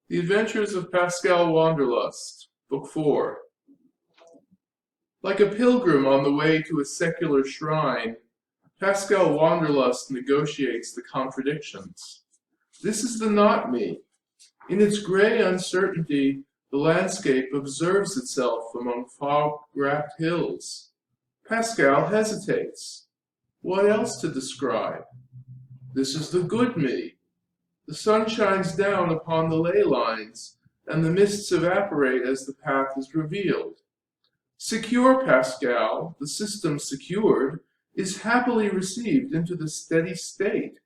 The Adventures of Pascal Wanderlust, Book 4. Like a pilgrim on the way to a secular shrine, Pascal Wanderlust negotiates the contradictions. This is the not me. In its gray uncertainty, the landscape observes itself among fog-wrapped hills. Pascal hesitates. What else to describe? This is the good me. The sun shines down upon the ley lines, and the mists evaporate as the path is revealed. Secure Pascal, the system secured, is happily received into the steady state.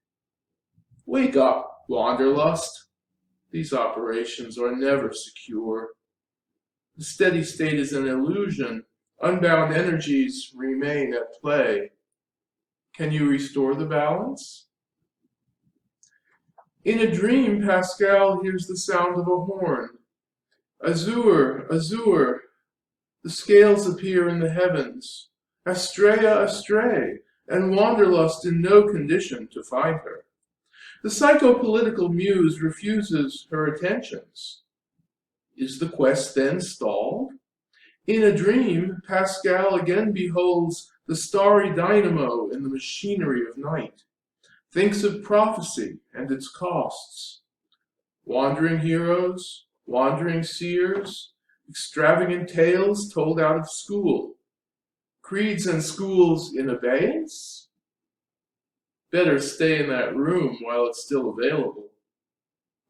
Wake up, Wanderlust. These operations are never secure. The steady state is an illusion. Unbound energies remain at play. Can you restore the balance? In a dream, Pascal hears the sound of a horn. Azure, azure. The scales appear in the heavens. Astrea, astray, and Wanderlust in no condition to find her. The psychopolitical muse refuses her attentions. Is the quest then stalled? In a dream, Pascal again beholds the starry dynamo in the machinery of night, thinks of prophecy and its costs. Wandering heroes, wandering seers, extravagant tales told out of school. Creeds and schools in abeyance? Better stay in that room while it's still available.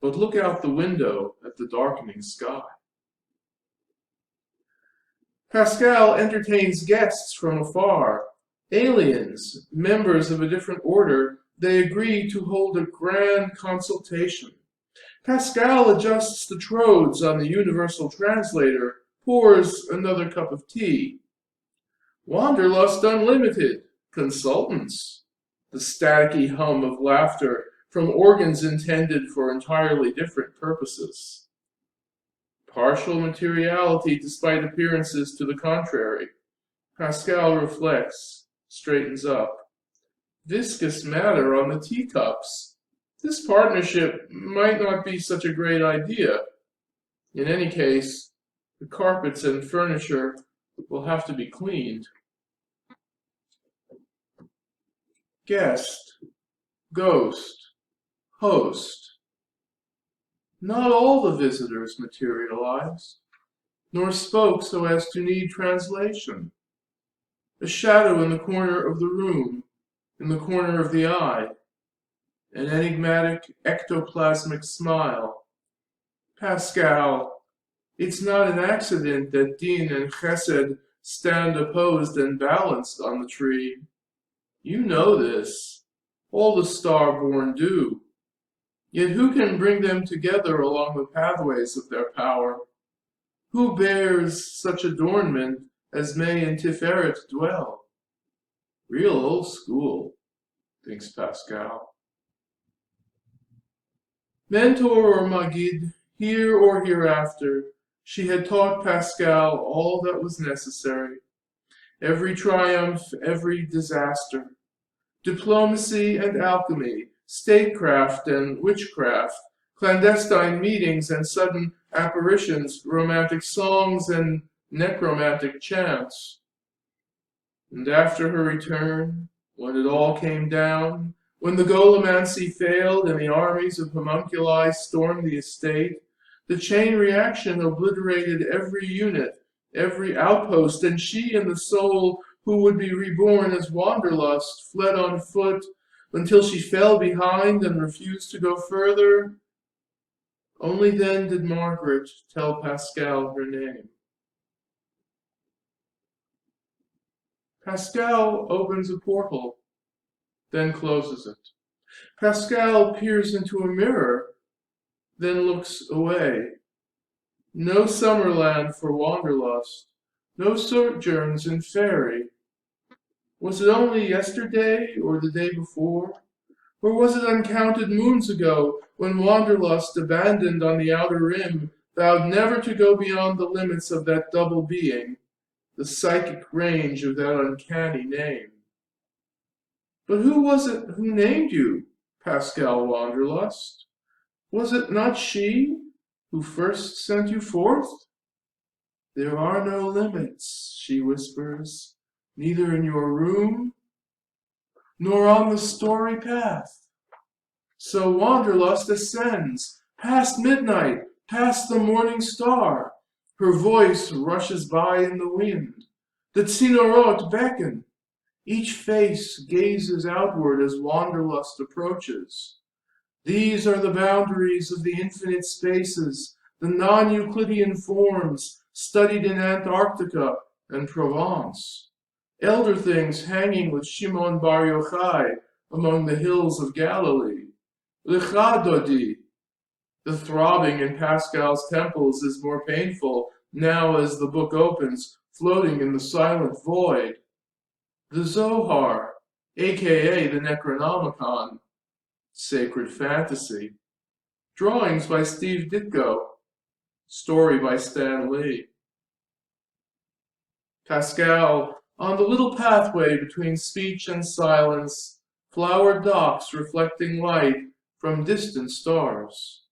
But look out the window at the darkening sky. Pascal entertains guests from afar. Aliens, members of a different order, they agree to hold a grand consultation. Pascal adjusts the trodes on the universal translator, pours another cup of tea. Wanderlust Unlimited, consultants. The staticky hum of laughter from organs intended for entirely different purposes. Partial materiality despite appearances to the contrary. Pascal reflects, straightens up. Viscous matter on the teacups. This partnership might not be such a great idea. In any case, the carpets and furniture will have to be cleaned. Guest, ghost, host. Not all the visitors materialize, nor spoke so as to need translation. A shadow in the corner of the room, in the corner of the eye, an enigmatic ectoplasmic smile. Pascal, it's not an accident that Din and Chesed stand opposed and balanced on the tree. You know this. All the star-born do. Yet who can bring them together along the pathways of their power? Who bears such adornment as may in Tiferet dwell? Real old school, thinks Pascal. Mentor or Magid, here or hereafter, she had taught Pascal all that was necessary. Every triumph, every disaster. Diplomacy and alchemy, statecraft and witchcraft, clandestine meetings and sudden apparitions, romantic songs and necromantic chants. And after her return, when it all came down, when the golomancy failed and the armies of homunculi stormed the estate, the chain reaction obliterated every unit, every outpost, and she and the soul who would be reborn as Wanderlust fled on foot until she fell behind and refused to go further. Only then did Margaret tell Pascal her name. Pascal opens a portal, then closes it. Pascal peers into a mirror, then looks away. No Summerland for Wanderlust, no sojourns in Fairy. Was it only yesterday or the day before? Or was it uncounted moons ago when Wanderlust, abandoned on the outer rim, vowed never to go beyond the limits of that double being, the psychic range of that uncanny name? But who was it who named you, Pascal Wanderlust? Was it not she, Who first sent you forth? There are no limits, she whispers, neither in your room nor on the story path. So Wanderlust ascends, past midnight, past the morning star. Her voice rushes by in the wind. The Zinnorot beckon. Each face gazes outward as Wanderlust approaches. These are the boundaries of the infinite spaces, the non-Euclidean forms studied in Antarctica and Provence. Elder things hanging with Shimon Bar Yochai among the hills of Galilee. Lecha Dodi. The throbbing in Pascal's temples is more painful now as the book opens, floating in the silent void. The Zohar, aka the Necronomicon, sacred fantasy. Drawings by Steve Ditko, story by Stan Lee. Pascal, on the little pathway between speech and silence, flowered docks reflecting light from distant stars.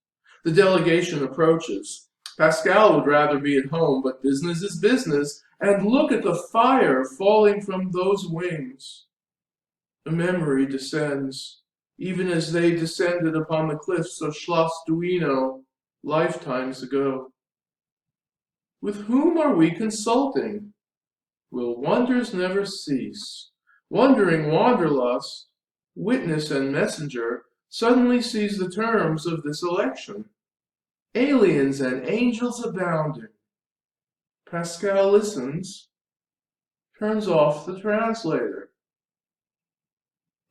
The delegation approaches. Pascal would rather be at home, but business is business, and look at the fire falling from those wings. A memory descends, even as they descended upon the cliffs of Schloss Duino lifetimes ago. With whom are we consulting? Will wonders never cease? Wondering Wanderlust, witness and messenger, suddenly sees the terms of this election. Aliens and angels abounding. Pascal listens, turns off the translator.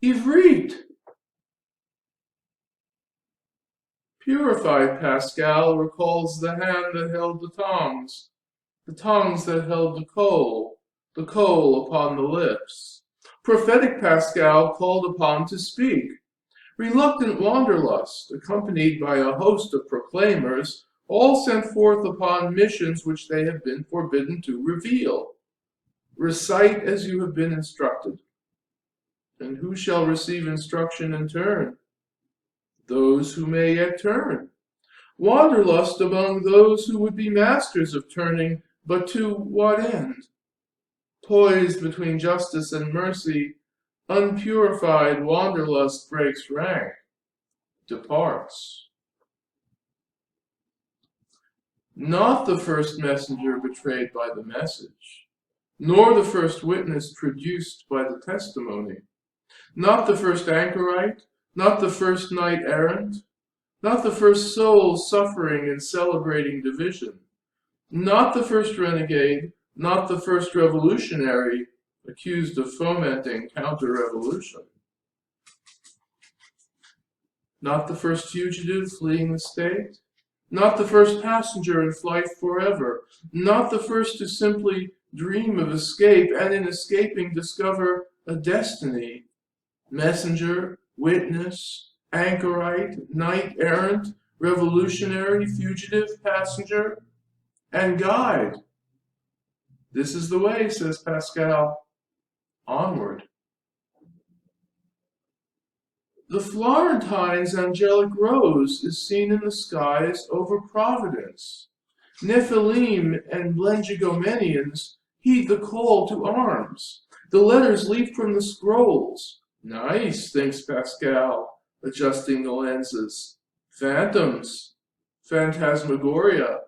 Ivrit! Purified Pascal recalls the hand that held the tongs that held the coal upon the lips. Prophetic Pascal called upon to speak. Reluctant Wanderlust, accompanied by a host of proclaimers, all sent forth upon missions which they have been forbidden to reveal. Recite as you have been instructed. And who shall receive instruction in turn? Those who may yet turn. Wanderlust among those who would be masters of turning, but to what end? Poised between justice and mercy, unpurified Wanderlust breaks rank, departs. Not the first messenger betrayed by the message, nor the first witness produced by the testimony, not the first anchorite, not the first knight errant, not the first soul suffering and celebrating division, not the first renegade, not the first revolutionary accused of fomenting counter-revolution, not the first fugitive fleeing the state, not the first passenger in flight forever, not the first to simply dream of escape and in escaping discover a destiny. Messenger, witness, anchorite, knight errant, revolutionary, fugitive, passenger, and guide. This is the way, says Pascal. Onward. The Florentine's angelic rose is seen in the skies over Providence. Nephilim and Blengigomenians heed the call to arms. The letters leap from the scrolls. Nice, thinks Pascal, adjusting the lenses. Phantoms, phantasmagoria,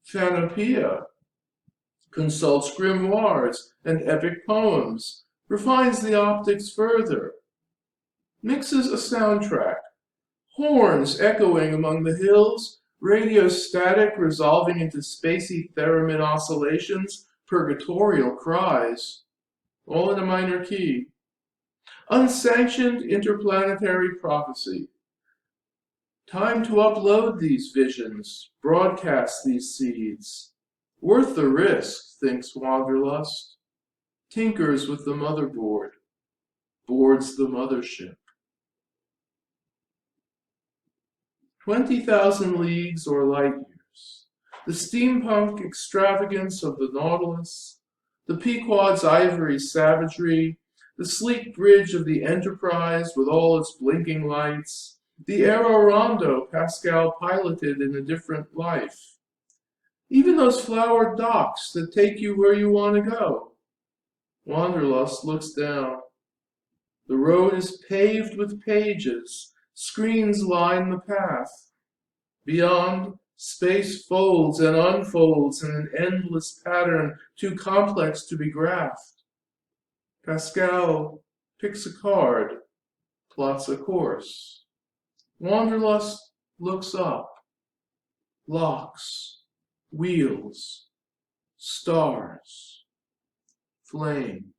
phanopia. Consults grimoires and epic poems, refines the optics further. Mixes a soundtrack. Horns echoing among the hills, radio static resolving into spacey theremin oscillations, purgatorial cries, all in a minor key. Unsanctioned interplanetary prophecy. Time to upload these visions, broadcast these seeds. Worth the risk, thinks Wanderlust. Tinkers with the motherboard, boards the mothership. 20,000 leagues or light years. The steampunk extravagance of the Nautilus, the Pequod's ivory savagery, the sleek bridge of the Enterprise with all its blinking lights, The Aerorondo Pascal piloted in a different life. Even those flowered docks that take you where you want to go. Wanderlust looks down. The road is paved with pages. Screens line the path. Beyond, space folds and unfolds in an endless pattern too complex to be graphed. Pascal picks a card, plots a course. Wanderlust looks up. Locks, wheels, stars, flame.